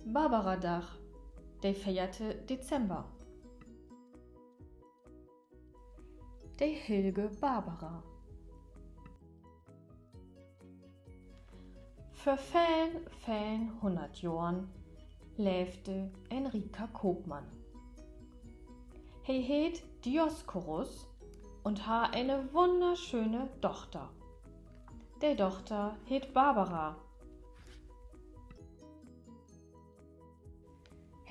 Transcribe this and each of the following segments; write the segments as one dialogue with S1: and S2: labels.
S1: Barbaradach, der 4. Dezember. Der Hilge Barbara. Für vielen 100 Jahren lebte ein rieker Kopmann. Er hieß Dioskorus und ha eine wunderschöne Tochter. Die Tochter hieß Barbara.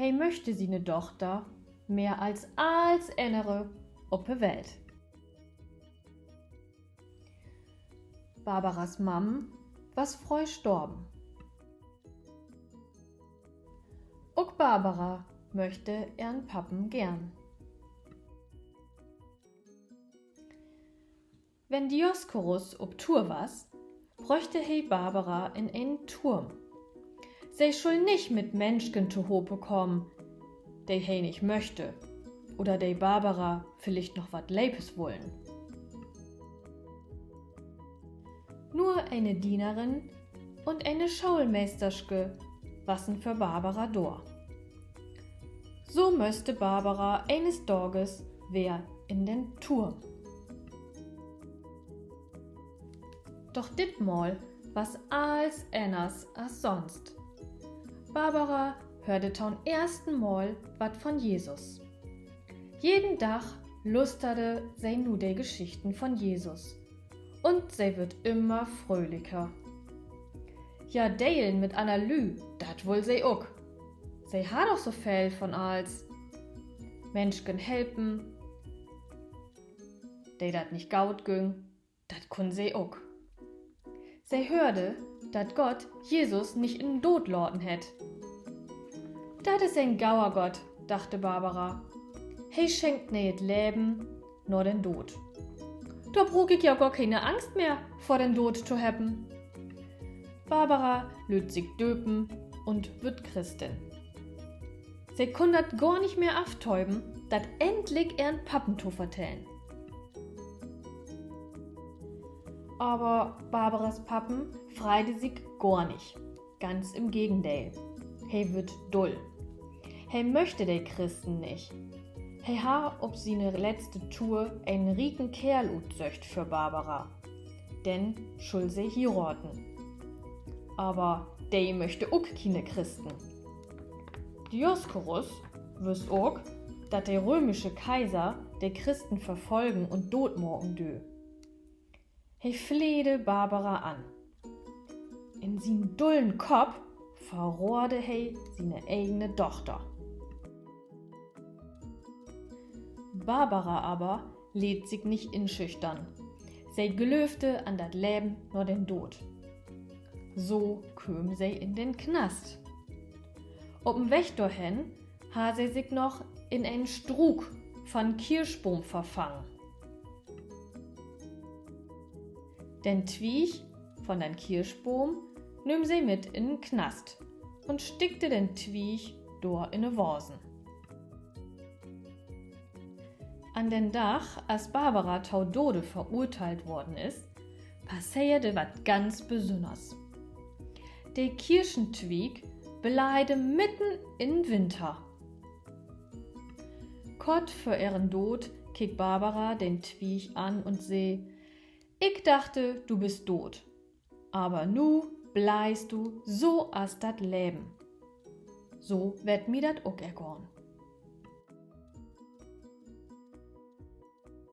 S1: Er möchte sie ne Tochter mehr als andere op der Welt. Barbaras Mam was freu storben. Ook Barbara möchte ihren Pappen gern. Wenn Dioskorus ob Tour was, bräuchte he Barbara in einen Turm. Sie soll nicht mit Menschken zu Hope kommen, die he nicht möchte, oder die Barbara vielleicht noch wat Leibes wollen. Nur eine Dienerin und eine Schaulmeisterschke wassen für Barbara dor. So müsste Barbara eines Tages wer in den Turm. Doch ditmal was als anders als sonst. Barbara hörte zum ersten Mal wat von Jesus. Jeden Tag lusterte sie nu de Geschichten von Jesus. Und sie wird immer fröhlicher. Ja, deilen mit Anna Lü, dat wohl sie ook. Sie ha doch so viel von als Menschken helpen, de dat nicht gaut güng, dat kun sie ook. Sie hörte, dat Gott Jesus nicht in den Tod lorten hätt. Dat is ein gauer Gott, dachte Barbara. He schenkt nicht Leben, nur den Tod. Da brug ich ja gar keine Angst mehr, vor den Tod zu haben. Barbara lüt sich döpen und wird Christin. Sie kundert gar nicht mehr aftäuben, dat endlich ihren Pappen zu vertellen. Aber Barbaras Pappen freide sich gar nicht. Ganz im Gegenteil. He wird dull. He möchte de Christen nicht. He ha ob sie ne letzte Tour einen rieken Kerl utzöcht für Barbara. Denn schul se heiraten. Aber de möchte ook keine Christen. Dioskorus wüsst ook, dat der römische Kaiser de Christen verfolgen und totmorgen dö. He flehte Barbara an. In sin dullen Kopf verrohrte he seine eigene Tochter. Barbara aber lädt sich nicht inschüchtern. Sie gelöfte an dat Leben nur den Tod. So köm sie in den Knast. Ob'n Weg dorthin ha sie sich noch in einen Strug von Kirschbaum verfangen. Den Twiech von den Kirschbaum nimm sie mit in den Knast und stickte den Twiech dor in ne Worsen. An den Tag, als Barbara tau Tode verurteilt worden ist, passierte wat ganz Besonders. Der Kirschentwieg beleide mitten in Winter. Kurz für ihren Tod kick Barbara den Twieg an und seh, ich dachte, du bist tot, aber nu bleist du so as dat Leben. So wird mir dat ook ergorn.